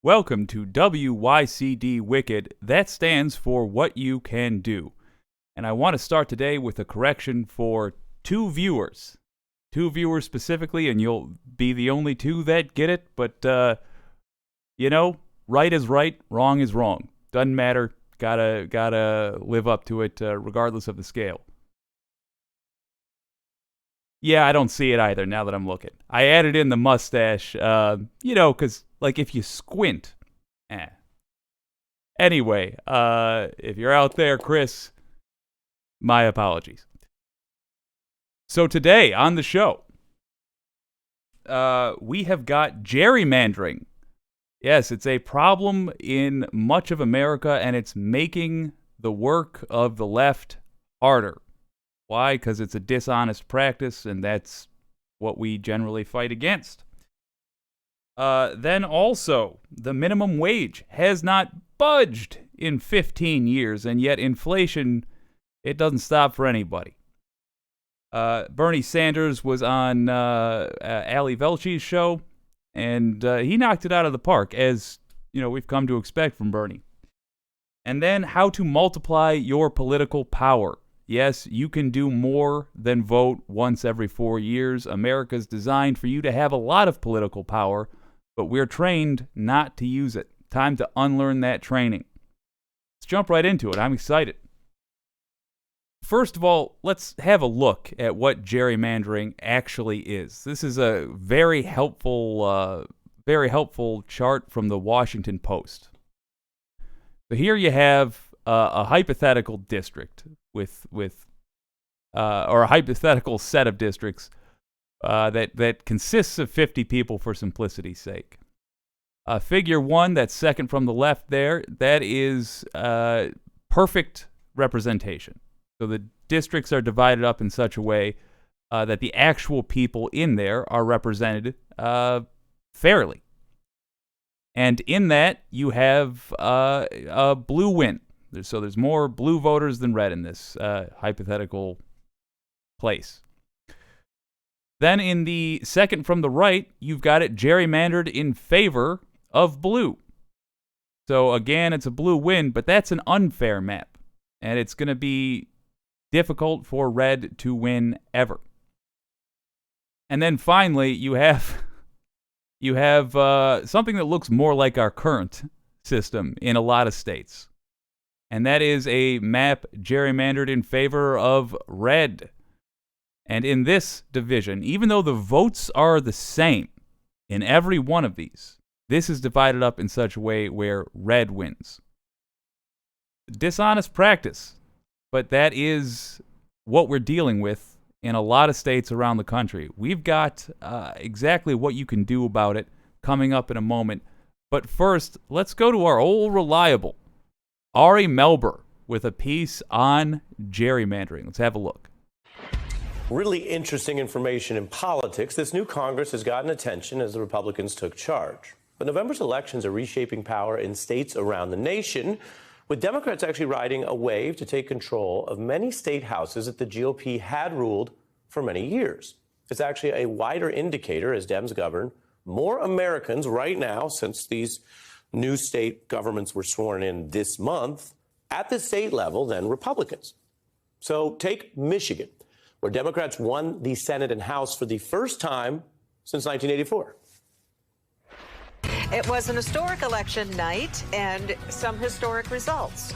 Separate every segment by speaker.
Speaker 1: Welcome to WYCD Wicked. That stands for What You Can Do. And I want to start today with a correction for two viewers. Two viewers specifically, and you'll be the only two that get it. But, right is right, wrong is wrong. Doesn't matter. Gotta live up to it regardless of the scale. Yeah, I don't see it either now that I'm looking. I added in the mustache, because, if you squint, Anyway, if you're out there, Chris, my apologies. So today on the show, we have got gerrymandering. Yes, it's a problem in much of America, and it's making the work of the left harder. Why? Because it's a dishonest practice, and that's what we generally fight against. Then also, the minimum wage has not budged in 15 years, and yet inflation, it doesn't stop for anybody. Bernie Sanders was on Ali Velshi's show, and he knocked it out of the park, as we've come to expect from Bernie. And then how to multiply your political power. Yes, you can do more than vote once every 4 years. America's designed for you to have a lot of political power, but we're trained not to use it. Time to unlearn that training. Let's jump right into it. I'm excited. First of all, let's have a look at what gerrymandering actually is. This is a very helpful chart from the Washington Post. So here you have a hypothetical district or a hypothetical set of districts that consists of 50 people for simplicity's sake. Figure 1, that's second from the left there, that is perfect representation. So the districts are divided up in such a way that the actual people in there are represented fairly. And in that, you have a blue win. So there's more blue voters than red in this hypothetical place. Then in the second from the right, you've got it gerrymandered in favor of blue. So again, it's a blue win, but that's an unfair map. And it's going to be difficult for red to win ever. And then finally, you have something that looks more like our current system in a lot of states. And that is a map gerrymandered in favor of red. And in this division, even though the votes are the same in every one of these, this is divided up in such a way where red wins. Dishonest practice, but that is what we're dealing with in a lot of states around the country. We've got exactly what you can do about it coming up in a moment. But first, let's go to our old reliable Ari Melber with a piece on gerrymandering. Let's have a look.
Speaker 2: Really interesting information in politics. This new Congress has gotten attention as the Republicans took charge. But November's elections are reshaping power in states around the nation, with Democrats actually riding a wave to take control of many state houses that the GOP had ruled for many years. It's actually a wider indicator as Dems govern more Americans right now, since these new state governments were sworn in this month, at the state level than Republicans. So take Michigan, where Democrats won the Senate and House for the first time since 1984.
Speaker 3: It was an historic election night and some historic results.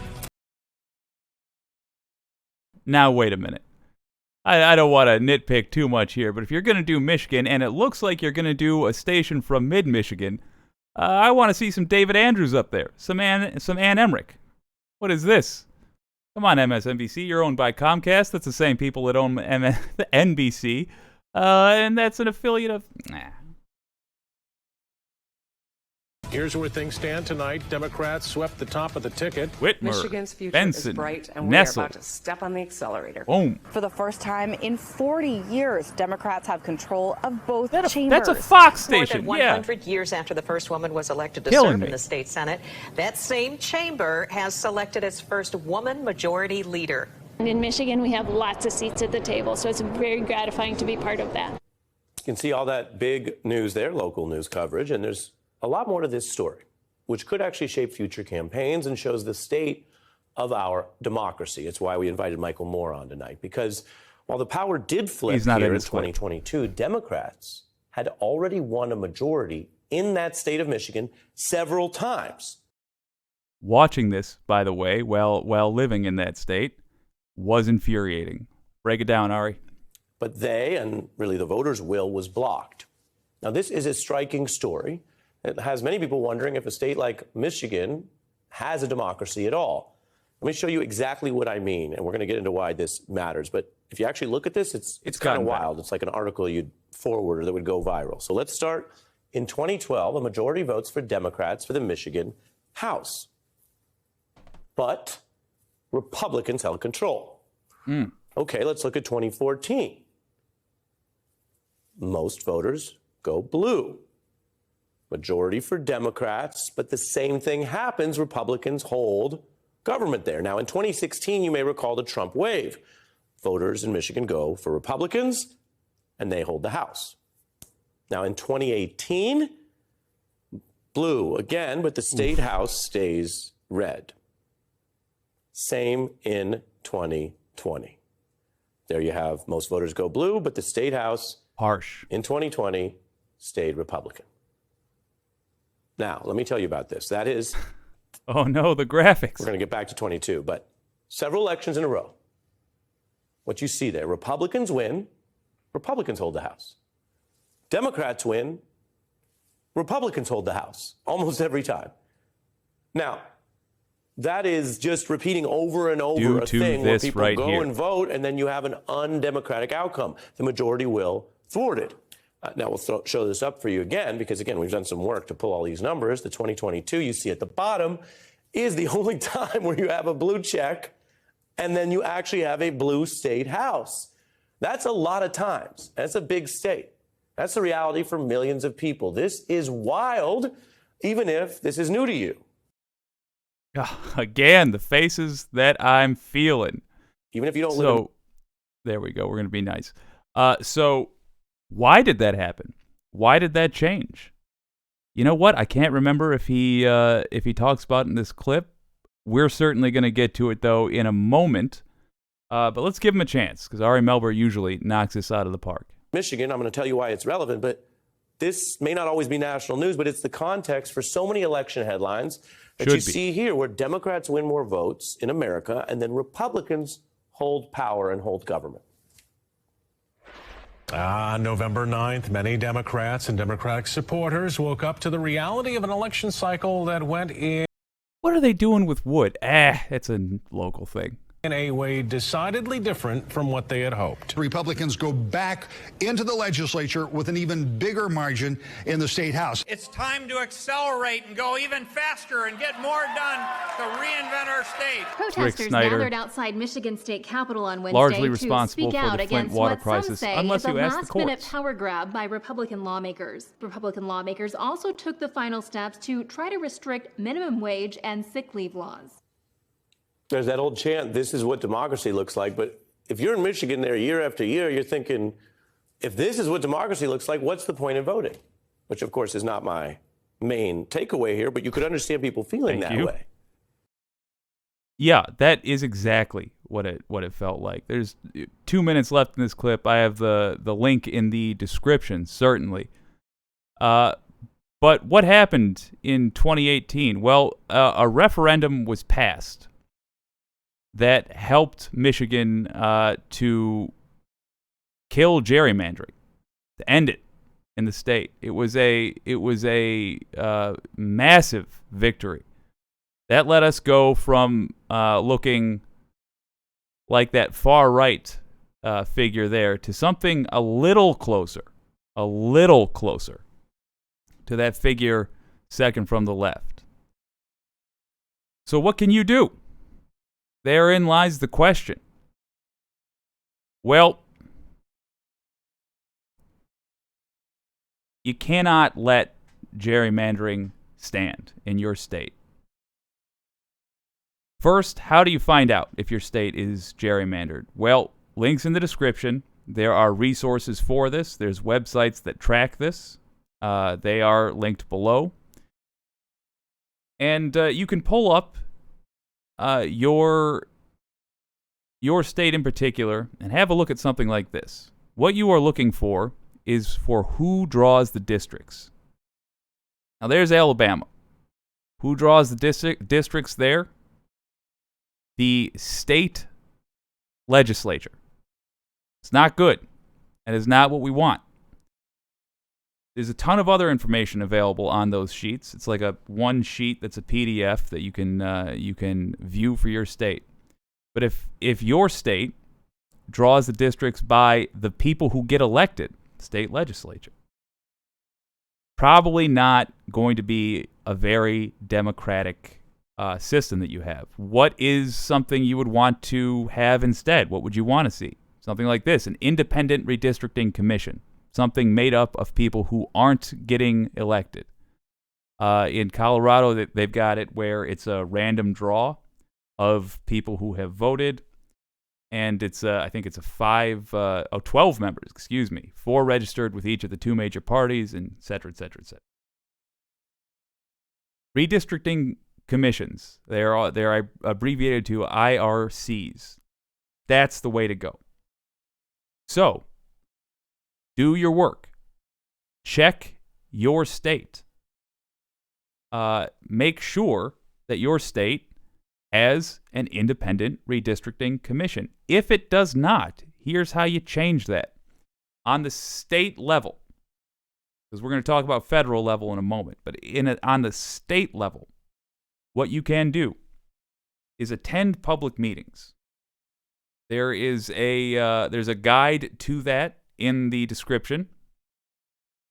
Speaker 1: Now, wait a minute. I don't want to nitpick too much here, but if you're going to do Michigan, and it looks like you're going to do a station from mid-Michigan, I want to see some David Andrews up there, some Ann Emmerich. What is this? Come on, MSNBC, you're owned by Comcast. That's the same people that own the NBC, and that's an affiliate of...
Speaker 4: Here's where things stand tonight. Democrats swept the top of the ticket.
Speaker 1: Whitmer,
Speaker 5: Michigan's future
Speaker 1: Benson,
Speaker 5: is bright, and
Speaker 1: Nessel.
Speaker 5: we're about to step on the accelerator.
Speaker 1: Boom.
Speaker 6: For the first time in 40 years, Democrats have control of both chambers.
Speaker 1: That's a Fox station.
Speaker 3: More than 100 years after the first woman was elected to serve in the state Senate, that same chamber has selected its first woman majority leader.
Speaker 7: And in Michigan, we have lots of seats at the table, so it's very gratifying to be part of that.
Speaker 2: You can see all that big news there, local news coverage, and there's a lot more to this story. which could actually shape future campaigns and shows the state of our democracy. It's why we invited Michael Moore on tonight, because while the power did flip here in 2022, Democrats had already won a majority in that state of Michigan several times.
Speaker 1: Watching this, by the way, while living in that state, was infuriating. Break it down, Ari.
Speaker 2: But they, and really the voters' will, was blocked. Now, this is a striking story. It has many people wondering if a state like Michigan has a democracy at all. Let me show you exactly what I mean, and we're going to get into why this matters. But if you actually look at this, it's kind of wild. It's like an article you'd forward or that would go viral. So let's start. In 2012, a majority votes for Democrats for the Michigan House. But Republicans held control. Okay, let's look at 2014. Most voters go blue. Majority for Democrats, but the same thing happens. Republicans hold government there. Now, in 2016, you may recall the Trump wave. Voters in Michigan go for Republicans, and they hold the House. Now, in 2018, blue again, but the state House stays red. Same in 2020. There you have most voters go blue, but the state House
Speaker 1: harsh
Speaker 2: in 2020 stayed Republican. Now, let me tell you about this. That is...
Speaker 1: Oh, no, the graphics.
Speaker 2: We're going to get back to 22, but several elections in a row. What you see there, Republicans win, Republicans hold the House. Democrats win, Republicans hold the House almost every time. Now, that is just repeating over and over a thing where people go and vote, and then you have an undemocratic outcome. The majority will thwart it. Now, we'll show this up for you again, because, again, we've done some work to pull all these numbers. The 2022 you see at the bottom is the only time where you have a blue check, and then you actually have a blue state house. That's a lot of times. That's a big state. That's the reality for millions of people. This is wild, even if this is new to you.
Speaker 1: Again, the faces that I'm feeling.
Speaker 2: Even if you don't live.
Speaker 1: There we go. We're going to be nice. So why did that happen? Why did that change? You know what? I can't remember if he talks about it in this clip. We're certainly going to get to it, though, in a moment. But let's give him a chance, because Ari Melber usually knocks this out of the park.
Speaker 2: Michigan, I'm going to tell you why it's relevant, but this may not always be national news, but it's the context for so many election headlines that you see here, where Democrats win more votes in America, and then Republicans hold power and hold government.
Speaker 4: November 9th, many Democrats and Democratic supporters woke up to the reality of an election cycle that went in.
Speaker 1: What are they doing with wood? It's a local thing.
Speaker 4: In a way decidedly different from what they had hoped.
Speaker 8: Republicans go back into the legislature with an even bigger margin in the state house.
Speaker 9: It's time to accelerate and go even faster and get more done to reinvent our state.
Speaker 10: Protesters gathered outside Michigan State Capitol on Wednesday
Speaker 1: largely
Speaker 10: to
Speaker 1: responsible
Speaker 10: speak
Speaker 1: for
Speaker 10: out
Speaker 1: the Flint
Speaker 10: against
Speaker 1: water
Speaker 10: what
Speaker 1: crisis,
Speaker 10: some say
Speaker 1: unless
Speaker 10: is a
Speaker 1: you ask the
Speaker 10: last-minute
Speaker 1: courts.
Speaker 10: power grab by Republican lawmakers. Republican lawmakers also took the final steps to try to restrict minimum wage and sick leave laws.
Speaker 2: There's that old chant, this is what democracy looks like. But if you're in Michigan there year after year, you're thinking, if this is what democracy looks like, what's the point of voting? Which, of course, is not my main takeaway here, but you could understand people feeling that way.
Speaker 1: Yeah, that is exactly what it felt like. There's 2 minutes left in this clip. I have the link in the description, certainly. But what happened in 2018? Well, a referendum was passed that helped Michigan to kill gerrymandering, to end it in the state. It was a massive victory. That let us go from looking like that far right figure there to something a little closer to that figure second from the left. So what can you do? Therein lies the question. Well, you cannot let gerrymandering stand in your state. First, how do you find out if your state is gerrymandered? Well, links in the description. There are resources for this. There's websites that track this. They are linked below. And you can pull up your state in particular and have a look at something like this. What you are looking for is for who draws the districts. Now, there's Alabama. Who draws the districts there? The state legislature. It's not good. That is not what we want. There's a ton of other information available on those sheets. It's like one sheet that's a PDF that you can view for your state. But if your state draws the districts by the people who get elected, state legislature, probably not going to be a very democratic system that you have. What is something you would want to have instead? What would you want to see? Something like this, an independent redistricting commission, something made up of people who aren't getting elected. In Colorado, they've got it where it's a random draw of people who have voted, and it's I think it's 12 members, 4 registered with each of the 2 major parties, and et cetera, et cetera, et cetera. Redistricting commissions, they're abbreviated to IRCs. That's the way to go. So, do your work. Check your state. Make sure that your state has an independent redistricting commission. If it does not, here's how you change that. On the state level, because we're going to talk about federal level in a moment, but on the state level, what you can do is attend public meetings. There's a guide to that in the description,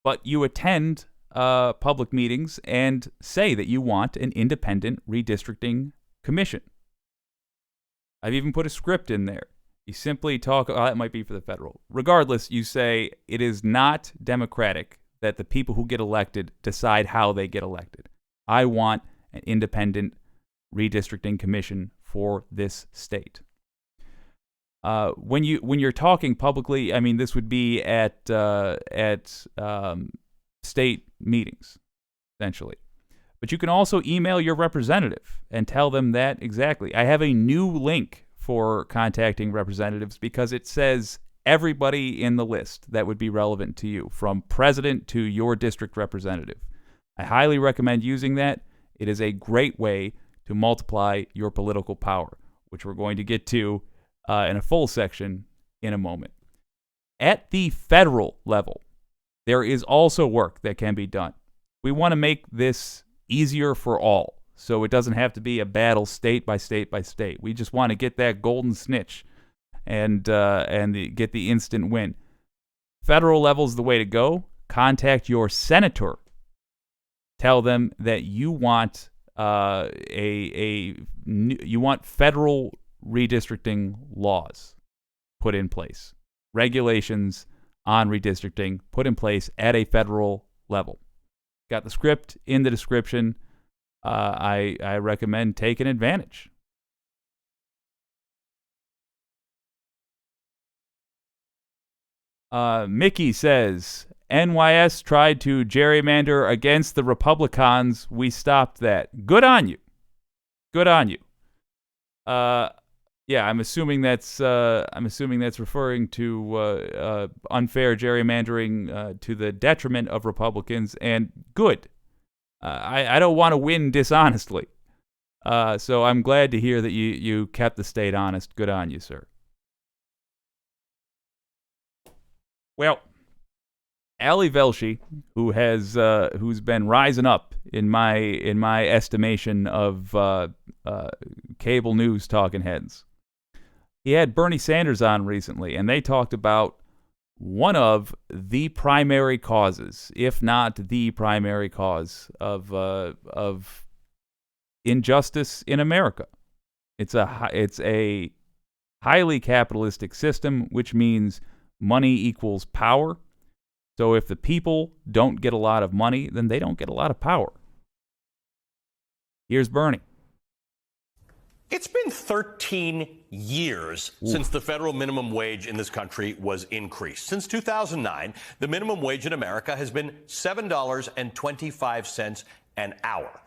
Speaker 1: but you attend public meetings and say that you want an independent redistricting commission. I've even put a script in there. You simply talk, that might be for the federal. Regardless, you say it is not democratic that the people who get elected decide how they get elected. I want an independent redistricting commission for this state. When you're talking publicly, I mean, this would be at state meetings, essentially. But you can also email your representative and tell them that exactly. I have a new link for contacting representatives because it says everybody in the list that would be relevant to you, from president to your district representative. I highly recommend using that. It is a great way to multiply your political power, which we're going to get to in a full section in a moment. At the federal level, there is also work that can be done. We want to make this easier for all, so it doesn't have to be a battle state by state by state. We just want to get that golden snitch and get the instant win. Federal level is the way to go. Contact your senator. Tell them that you want you want federal redistricting laws put in place, regulations on redistricting put in place at a federal level. Got the script in the description. I recommend taking advantage. Mickey says, NYS tried to gerrymander against the Republicans. We stopped that. Good on you. Good on you. Yeah, I'm assuming that's referring to unfair gerrymandering to the detriment of Republicans, and good. I don't want to win dishonestly. So I'm glad to hear that you kept the state honest. Good on you, sir. Well, Ali Velshi, who's been rising up in my estimation of cable news talking heads. He had Bernie Sanders on recently, and they talked about one of the primary causes, if not the primary cause of injustice in America. It's a highly capitalistic system, which means money equals power. So if the people don't get a lot of money, then they don't get a lot of power. Here's Bernie.
Speaker 2: It's been 13 years since the federal minimum wage in this country was increased. Since 2009, the minimum wage in America has been $7.25 an hour.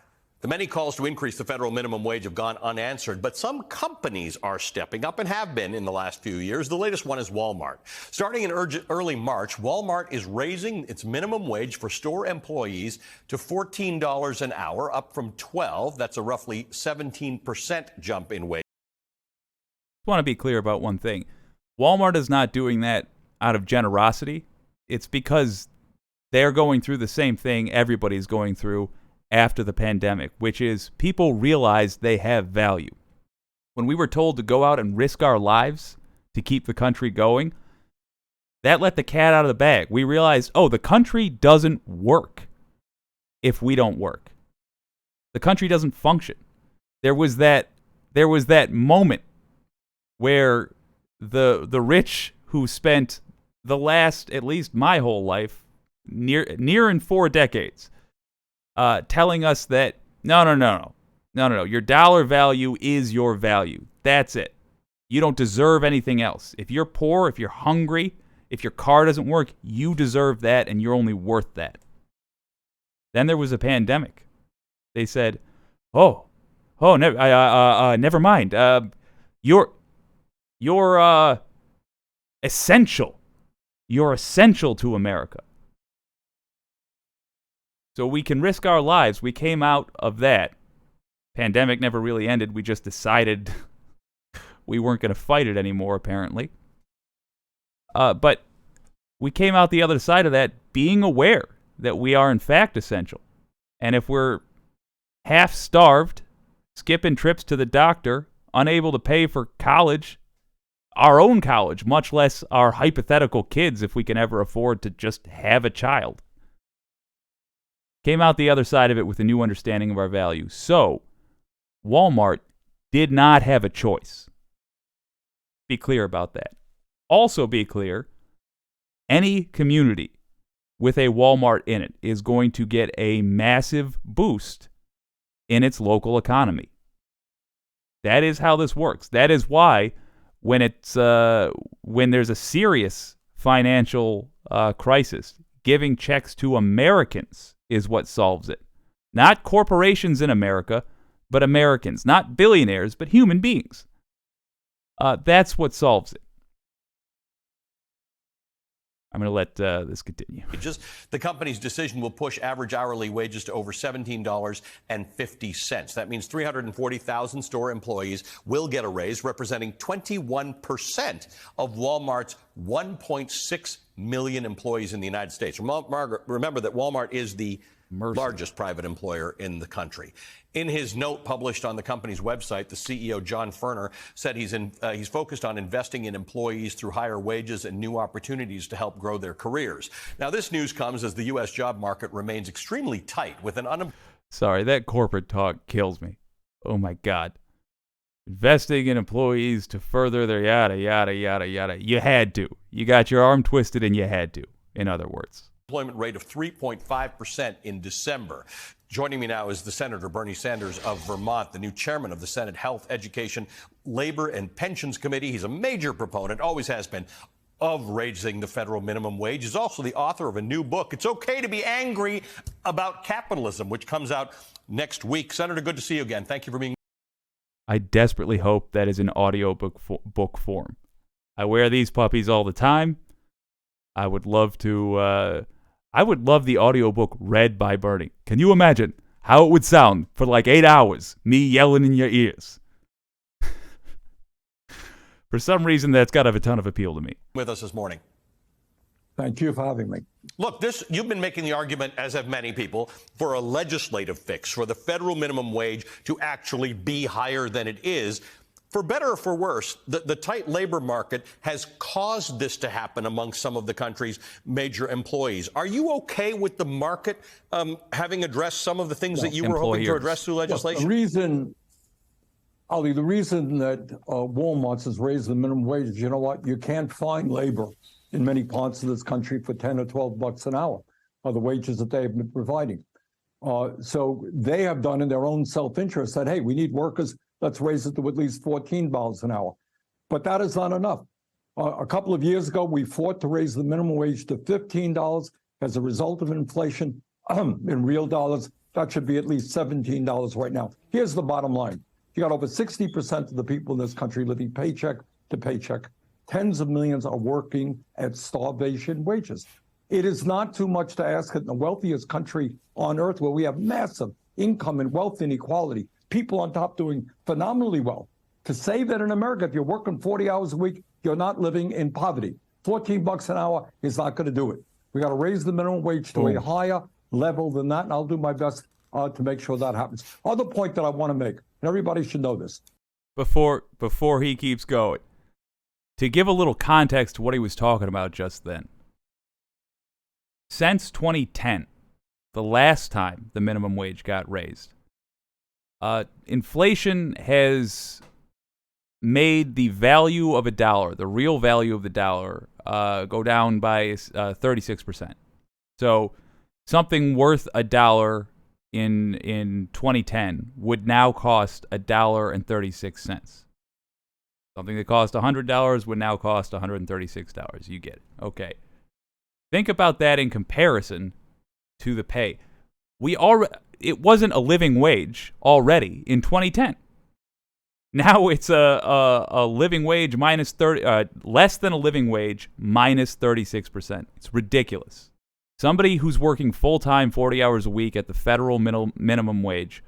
Speaker 11: The many calls to increase the federal minimum wage have gone unanswered, but some companies are stepping up and have been in the last few years. The latest one is Walmart. Starting in early March, Walmart is raising its minimum wage for store employees to $14 an hour, up from $12. That's a roughly 17% jump in wage.
Speaker 1: I want to be clear about one thing. Walmart is not doing that out of generosity. It's because they're going through the same thing everybody's going through after the pandemic, which is people realize they have value. When we were told to go out and risk our lives to keep the country going, that let the cat out of the bag. We realized, oh, the country doesn't work if we don't work. The country doesn't function. There was that moment where the rich who spent the last, at least my whole life, near in 4 decades, telling us that no, your dollar value is your value. That's it. You don't deserve anything else. If you're poor, if you're hungry, if your car doesn't work, you deserve that, and you're only worth that. Then there was a pandemic. They said, never mind. You're essential. You're essential to America. So we can risk our lives. We came out of that. Pandemic never really ended. We just decided we weren't going to fight it anymore, apparently. But we came out the other side of that being aware that we are in fact essential. And if we're half-starved, skipping trips to the doctor, unable to pay for college, our own college, much less our hypothetical kids if we can ever afford to just have a child. Came out the other side of it with a new understanding of our value. So, Walmart did not have a choice. Be clear about that. Also be clear, any community with a Walmart in it is going to get a massive boost in its local economy. That is how this works. That is why when there's a serious financial crisis, giving checks to Americans is what solves it. Not corporations in America, but Americans. Not billionaires, but human beings. That's what solves it. I'm going to let this continue.
Speaker 11: The company's decision will push average hourly wages to over $17.50. That means 340,000 store employees will get a raise, representing 21% of Walmart's 1.6 million employees in the United States. Remember that Walmart is the largest private employer in the country. In his note published on the company's website, the CEO, John Furner, said he's focused on investing in employees through higher wages and new opportunities to help grow their careers. Now, this news comes as the U.S. job market remains extremely tight with an
Speaker 1: Sorry, that corporate talk kills me. Oh, my God. Investing in employees to further their yada, yada, yada, yada. You had to. You got your arm twisted and you had to, in other words.
Speaker 11: Employment rate of 3.5% in December. Joining me now is the Senator Bernie Sanders of Vermont, the new chairman of the Senate Health, Education, Labor, and Pensions Committee. He's a major proponent, always has been, of raising the federal minimum wage. He's also the author of a new book, It's Okay to Be Angry About Capitalism, which comes out next week. Senator, good to see you again. Thank you for being.
Speaker 1: I desperately hope that is in audiobook book form. I wear these puppies all the time. I would love to. I would love the audiobook read by Bernie. Can you imagine how it would sound for like 8 hours, me yelling in your ears? For some reason, that's got to have a ton of appeal to me.
Speaker 11: With us this morning.
Speaker 12: Thank you for having me.
Speaker 11: Look, you've been making the argument, as have many people, for a legislative fix for the federal minimum wage to actually be higher than it is. For better or for worse, the tight labor market has caused this to happen among some of the country's major employees. Are you okay with the market having addressed some of the things that you were hoping to address through legislation?
Speaker 12: The reason that Walmart has raised the minimum wage is, you know what, you can't find labor in many parts of this country for 10 or 12 bucks an hour, the wages that they have been providing. So they have done in their own self-interest that, hey, we need workers. Let's raise it to at least $14 an hour. But that is not enough. A couple of years ago, we fought to raise the minimum wage to $15 as a result of inflation in real dollars. That should be at least $17 right now. Here's the bottom line. You got over 60% of the people in this country living paycheck to paycheck. Tens of millions are working at starvation wages. It is not too much to ask that in the wealthiest country on earth, where we have massive income and wealth inequality, people on top doing phenomenally well, to say that in America, if you're working 40 hours a week, you're not living in poverty. $14 an hour is not going to do it. We got to raise the minimum wage to a higher level than that, and I'll do my best to make sure that happens. Other point that I want to make, and everybody should know this.
Speaker 1: Before he keeps going, to give a little context to what he was talking about just then. Since 2010, the last time the minimum wage got raised, inflation has made the value of a dollar, the real value of the dollar, go down by 36%. So something worth $1 in 2010 would now cost $1.36. Something that cost $100 would now cost $136. You get it. Okay. Think about that in comparison to the pay. It wasn't a living wage already in 2010. Now it's a living wage minus less than a living wage minus 36%. It's ridiculous. Somebody who's working full-time 40 hours a week at the federal minimum wage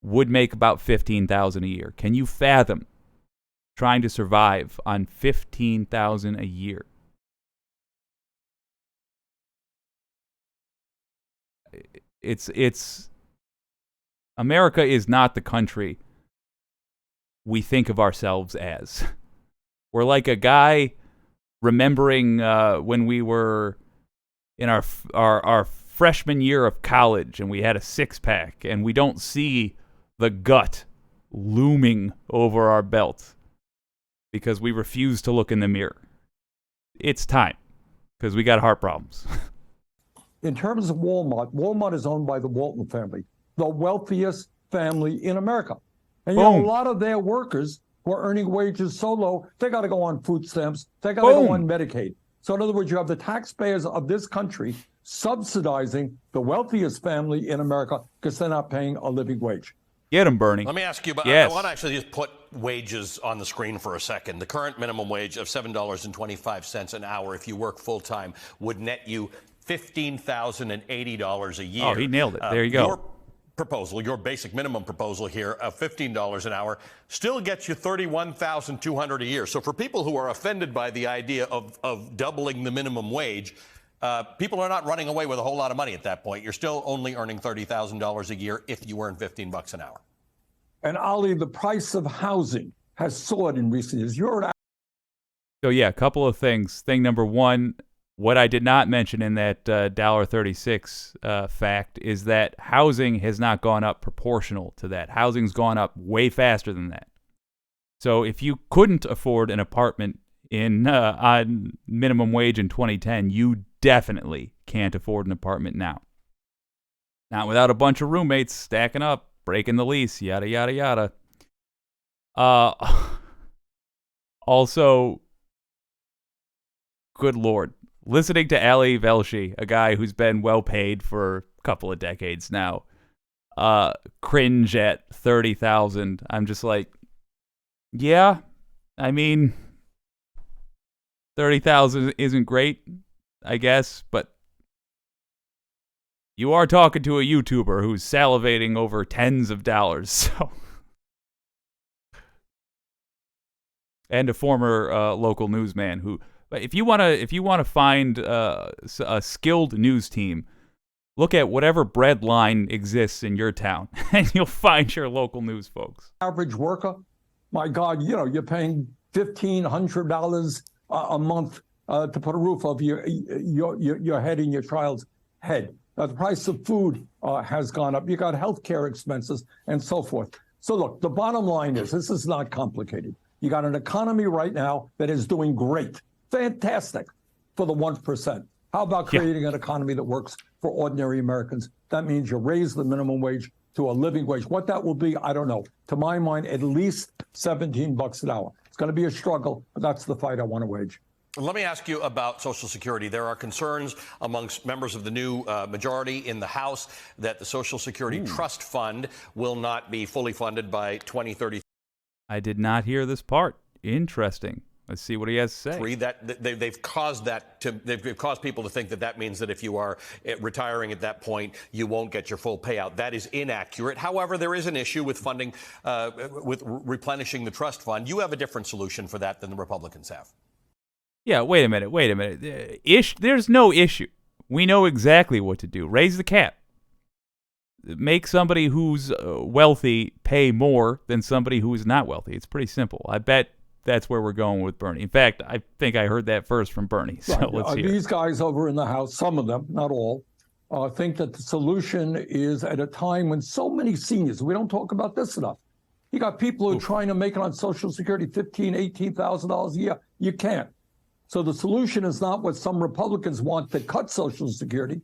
Speaker 1: would make about $15,000 a year. Can you fathom trying to survive on $15,000 a year? It's America is not the country we think of ourselves as. We're like a guy remembering when we were in our freshman year of college and we had a six-pack and we don't see the gut looming over our belt because we refuse to look in the mirror. It's time, because we got heart problems.
Speaker 12: In terms of Walmart, Walmart is owned by the Walton family, the wealthiest family in America. And you know, a lot of their workers who are earning wages so low, they got to go on food stamps, they got to go on Medicaid. So in other words, you have the taxpayers of this country subsidizing the wealthiest family in America because they're not paying a living wage.
Speaker 1: Get them, Bernie.
Speaker 11: Let me ask you about,
Speaker 1: yes.
Speaker 11: I want to actually just put wages on the screen for a second. The current minimum wage of $7.25 an hour, if you work full time, would net you $15,080 a year.
Speaker 1: Oh, he nailed it. There you go.
Speaker 11: Your proposal, your basic minimum proposal here of $15 an hour, still gets you $31,200 a year. So for people who are offended by the idea of doubling the minimum wage, people are not running away with a whole lot of money at that point. You're still only earning $30,000 a year if you earn $15 an hour.
Speaker 12: And Ali, the price of housing has soared in recent years.
Speaker 1: So yeah, a couple of things. Thing number one, what I did not mention in that $1.36 fact is that housing has not gone up proportional to that. Housing's gone up way faster than that. So if you couldn't afford an apartment on minimum wage in 2010, you definitely can't afford an apartment now. Not without a bunch of roommates stacking up, breaking the lease, yada, yada, yada. Also, good Lord, listening to Ali Velshi, a guy who's been well paid for a couple of decades now, cringe at 30,000. I'm just like, yeah, I mean, 30,000 isn't great, I guess, but you are talking to a YouTuber who's salivating over tens of dollars, so. And a former local newsman who, if you want to find a skilled news team, look at whatever bread line exists in your town, and you'll find your local news folks.
Speaker 12: Average worker, my God, you know, you're paying $1,500 a month to put a roof over your head and your child's head. The price of food has gone up. You got healthcare expenses and so forth. So look, the bottom line is, this is not complicated. You got an economy right now that is doing great, fantastic for the 1%. How about creating an economy that works for ordinary Americans? That means you raise the minimum wage to a living wage. What that will be, I don't know. To my mind, at least $17 an hour. It's going to be a struggle, but that's the fight I want to wage.
Speaker 11: Let me ask you about Social Security. There are concerns amongst members of the new majority in the House that the Social Security Trust Fund will not be fully funded by 2030.
Speaker 1: I did not hear this part. Interesting. Let's see what he has to say.
Speaker 11: They've caused people to think that means that if you are retiring at that point, you won't get your full payout. That is inaccurate. However, there is an issue with funding, with replenishing the trust fund. You have a different solution for that than the Republicans have.
Speaker 1: Yeah, wait a minute. There's no issue. We know exactly what to do. Raise the cap. Make somebody who's wealthy pay more than somebody who is not wealthy. It's pretty simple. I bet that's where we're going with Bernie. In fact, I think I heard that first from Bernie. So let's hear
Speaker 12: these guys over in the House, some of them, not all, think that the solution is at a time when so many seniors, we don't talk about this enough. You got people who are trying to make it on Social Security, $15,000, $18,000 a year. You can't. So the solution is not what some Republicans want, to cut Social Security.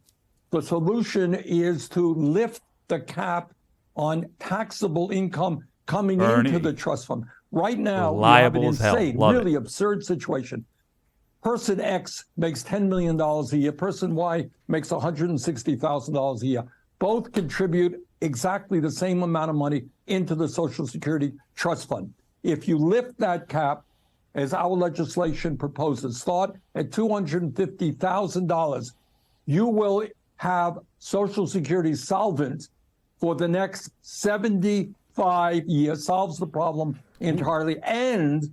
Speaker 12: The solution is to lift the cap on taxable income coming into the trust fund. Right now, we have an insane, really absurd situation. Person X makes $10 million a year. Person Y makes $160,000 a year. Both contribute exactly the same amount of money into the Social Security Trust Fund. If you lift that cap, as our legislation proposes, start at $250,000, you will have Social Security solvent for the next 75 years, solves the problem entirely, and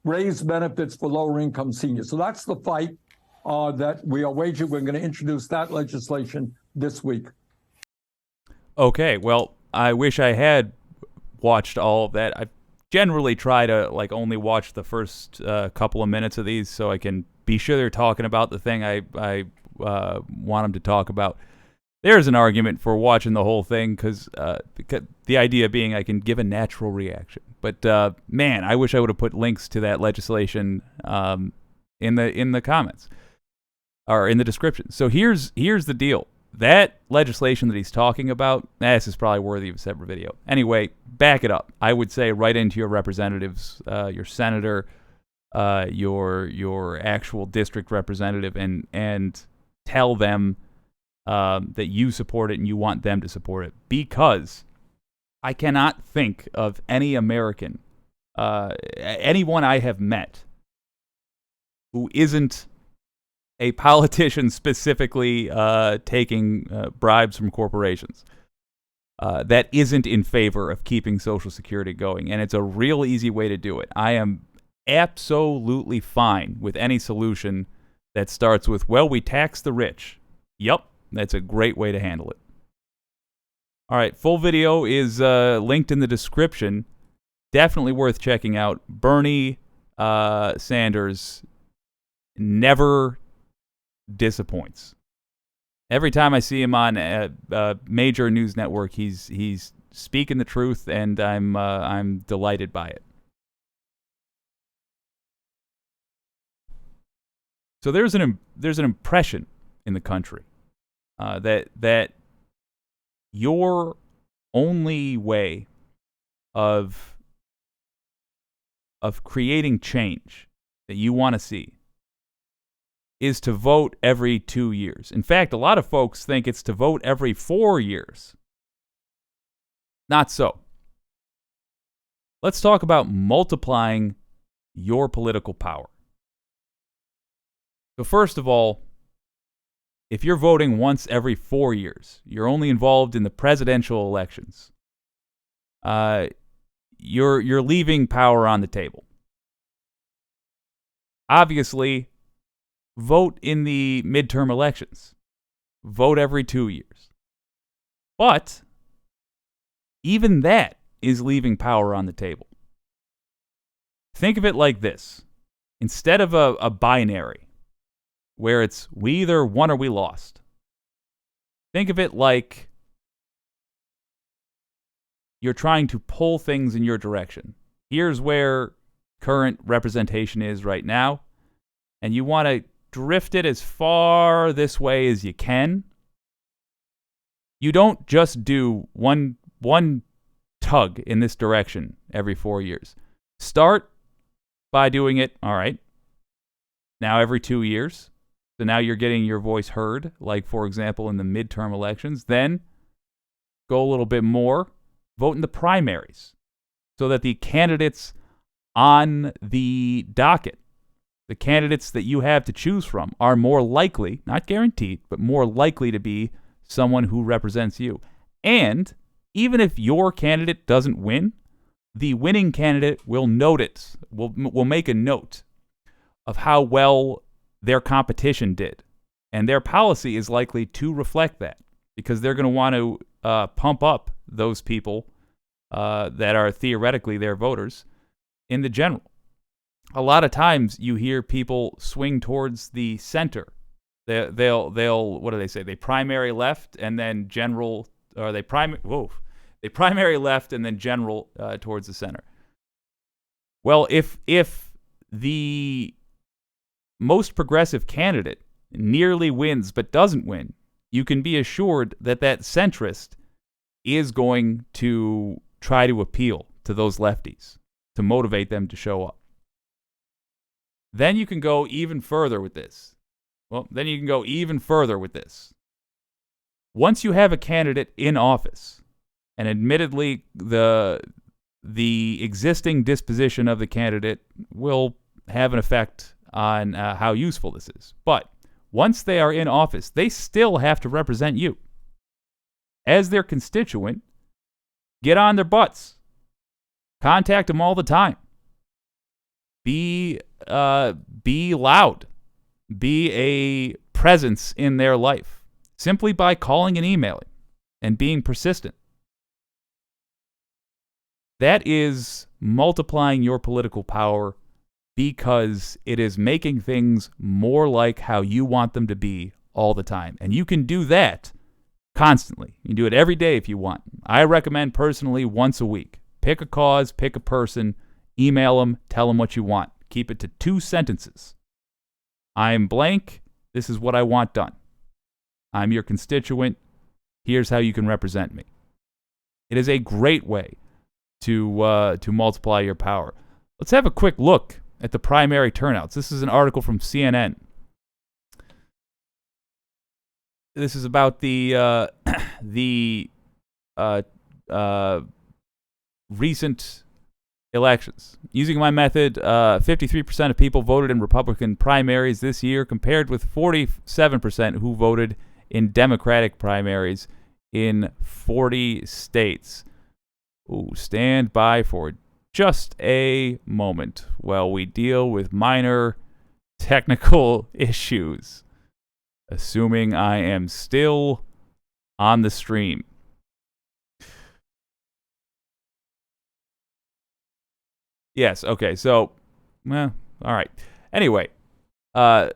Speaker 12: raise benefits for lower income seniors. So that's the fight that we are waging. We're going to introduce that legislation this week.
Speaker 1: Okay, well, I wish I had watched all of that. I generally try to only watch the first couple of minutes of these so I can be sure they're talking about the thing I want them to talk about. There's an argument for watching the whole thing because the idea being I can give a natural reaction. But man, I wish I would have put links to that legislation in the comments or in the description. So here's the deal. That legislation that he's talking about, this is probably worthy of a separate video. Anyway, back it up. I would say right into your representatives, your senator, your actual district representative, and tell them that you support it and you want them to support it. Because I cannot think of any American, anyone I have met who isn't a politician specifically taking bribes from corporations that isn't in favor of keeping Social Security going. And it's a real easy way to do it. I am absolutely fine with any solution that starts with, well, we tax the rich. Yup, that's a great way to handle it. All right, full video is linked in the description. Definitely worth checking out. Bernie Sanders never disappoints. Every time I see him on a major news network, he's speaking the truth, and I'm delighted by it. So there's an impression in the country that your only way of creating change that you want to see is to vote every 2 years. In fact, a lot of folks think it's to vote every 4 years. Not so. Let's talk about multiplying your political power. So first of all, if you're voting once every 4 years, you're only involved in the presidential elections, you're leaving power on the table. Obviously, vote in the midterm elections. Vote every 2 years. But even that is leaving power on the table. Think of it like this. Instead of a binary, where it's we either won or we lost, think of it like you're trying to pull things in your direction. Here's where current representation is right now, and you want to drift it as far this way as you can. You don't just do one tug in this direction every 4 years. Start by doing it, all right, now every 2 years. So now you're getting your voice heard, like, for example, in the midterm elections. Then go a little bit more, vote in the primaries so that the candidates on the docket, the candidates that you have to choose from, are more likely, not guaranteed, but more likely to be someone who represents you. And even if your candidate doesn't win, the winning candidate will note it, will make a note of how well their competition did. And their policy is likely to reflect that, because they're going to want to pump up those people that are theoretically their voters in the general. A lot of times you hear people swing towards the center. They'll what do they say? They primary left and then general, or they primary left and then general towards the center. Well, if the most progressive candidate nearly wins but doesn't win, you can be assured that that centrist is going to try to appeal to those lefties to motivate them to show up. Then you can go even further with this. Once you have a candidate in office, and admittedly the existing disposition of the candidate will have an effect on how useful this is. But once they are in office, they still have to represent you. As their constituent, get on their butts. Contact them all the time. Be loud. Be a presence in their life, simply by calling and emailing and being persistent. That is multiplying your political power, because it is making things more like how you want them to be all the time. And you can do that constantly. You can do it every day if you want. I recommend personally once a week. Pick a cause, pick a person, email them, tell them what you want. Keep it to 2 sentences. I'm blank. This is what I want done. I'm your constituent. Here's how you can represent me. It is a great way to multiply your power. Let's have a quick look at the primary turnouts. This is an article from CNN. This is about the recent elections. Using my method, 53% of people voted in Republican primaries this year, compared with 47% who voted in Democratic primaries in 40 states. Ooh, stand by for just a moment while we deal with minor technical issues, assuming I am still on the stream. Yes, okay, so, well, all right. Anyway, let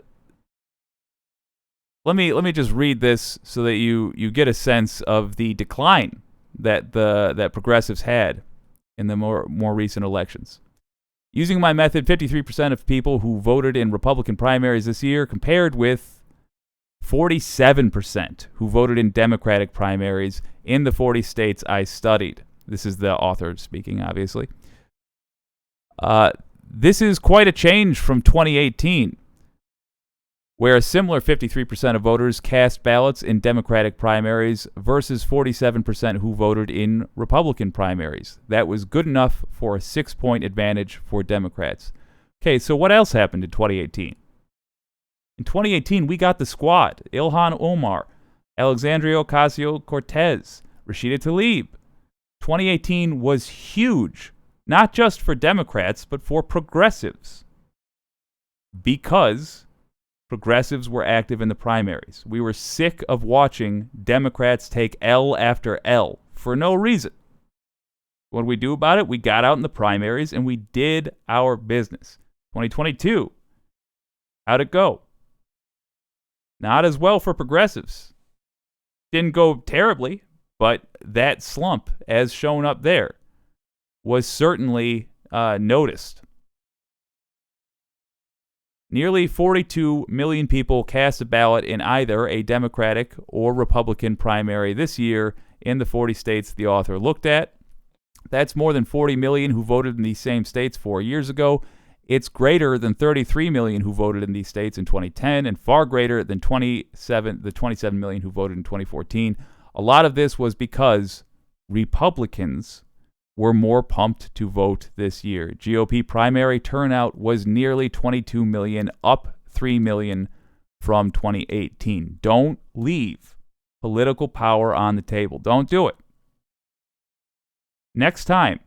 Speaker 1: me just read this so that you get a sense of the decline that progressives had in the more recent elections. Using my method, 53% of people who voted in Republican primaries this year, compared with 47% who voted in Democratic primaries in the 40 states I studied. This is the author speaking, obviously. This is quite a change from 2018, where a similar 53% of voters cast ballots in Democratic primaries versus 47% who voted in Republican primaries. That was good enough for a 6-point advantage for Democrats. Okay, so what else happened in 2018? In 2018, we got the squad: Ilhan Omar, Alexandria Ocasio-Cortez, Rashida Tlaib. 2018 was huge, not just for Democrats, but for progressives, because progressives were active in the primaries. We were sick of watching Democrats take L after L for no reason. What did we do about it? We got out in the primaries and we did our business. 2022, how'd it go? Not as well for progressives. Didn't go terribly, but that slump, as shown up there, was certainly noticed. Nearly 42 million people cast a ballot in either a Democratic or Republican primary this year in the 40 states the author looked at. That's more than 40 million who voted in these same states 4 years ago. It's greater than 33 million who voted in these states in 2010 and far greater than the 27 million who voted in 2014. A lot of this was because Republicans were more pumped to vote this year. GOP primary turnout was nearly 22 million, up 3 million from 2018. Don't leave political power on the table. Don't do it. Next time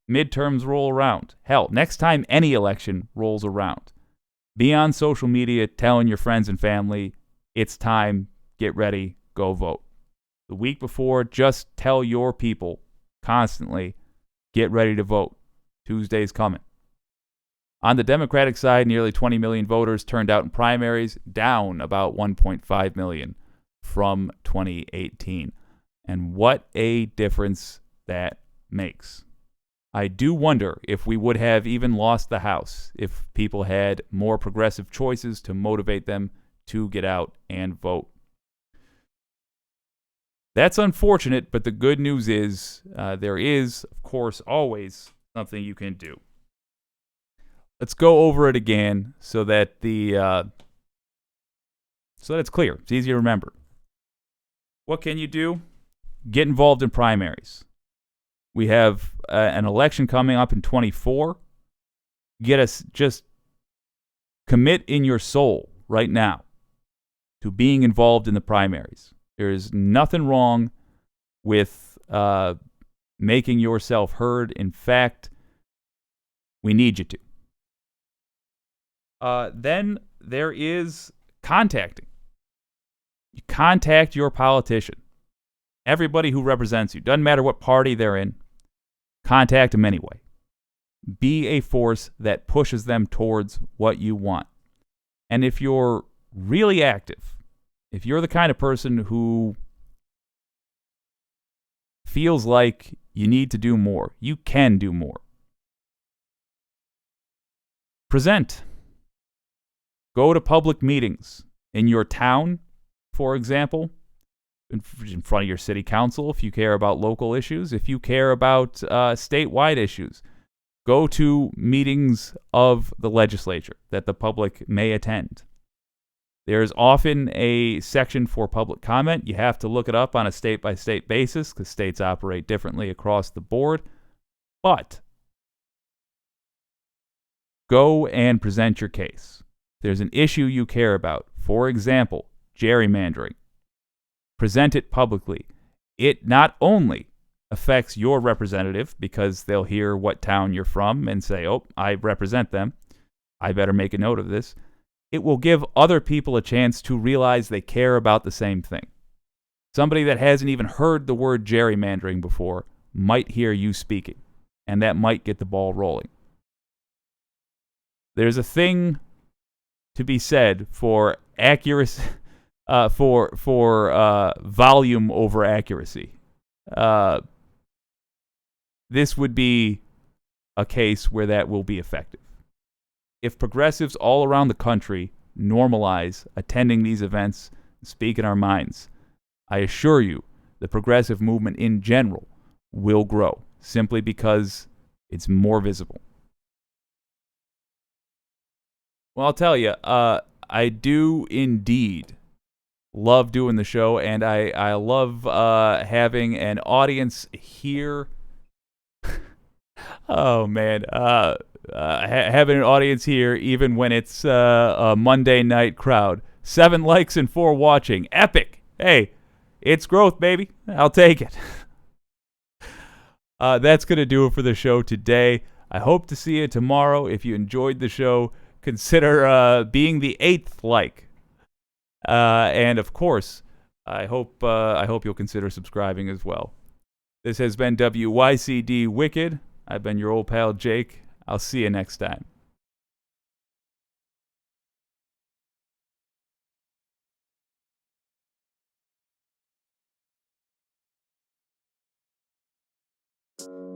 Speaker 1: midterms roll around, hell, next time any election rolls around, be on social media telling your friends and family, it's time, get ready, go vote. The week before, just tell your people constantly, get ready to vote. Tuesday's coming. On the Democratic side, nearly 20 million voters turned out in primaries, down about 1.5 million from 2018. And what a difference that makes. I do wonder if we would have even lost the House if people had more progressive choices to motivate them to get out and vote. That's unfortunate, but the good news is there is, of course, always something you can do. Let's go over it again so that it's clear. It's easy to remember. What can you do? Get involved in primaries. We have an election coming up in 24. Just commit in your soul right now to being involved in the primaries. There is nothing wrong with making yourself heard. In fact, we need you to. Then there is contacting. You contact your politician. Everybody who represents you. Doesn't matter what party they're in. Contact them anyway. Be a force that pushes them towards what you want. And if you're really active, if you're the kind of person who feels like you need to do more, you can do more. Present. Go to public meetings in your town, for example, in front of your city council if you care about local issues. If you care about statewide issues, go to meetings of the legislature that the public may attend. There's often a section for public comment. You have to look it up on a state-by-state basis because states operate differently across the board. But go and present your case. There's an issue you care about. For example, gerrymandering. Present it publicly. It not only affects your representative because they'll hear what town you're from and say, oh, I represent them. I better make a note of this. It will give other people a chance to realize they care about the same thing. Somebody that hasn't even heard the word gerrymandering before might hear you speaking, and that might get the ball rolling. There's a thing to be said for accuracy, for volume over accuracy. This would be a case where that will be effective. If progressives all around the country normalize attending these events, speaking our minds, I assure you the progressive movement in general will grow simply because it's more visible. Well, I'll tell you, I do indeed love doing the show, and I love having an audience here. Oh, man. Having an audience here, even when it's a Monday night crowd. 7 likes and 4 watching. Epic. Hey, it's growth, baby. I'll take it. That's going to do it for the show today. I hope to see you tomorrow. If you enjoyed the show, consider being the 8th like. And of course, I hope you'll consider subscribing as well. This has been WYCD Wicked. I've been your old pal Jake. I'll see you next time.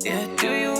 Speaker 13: Yeah, do you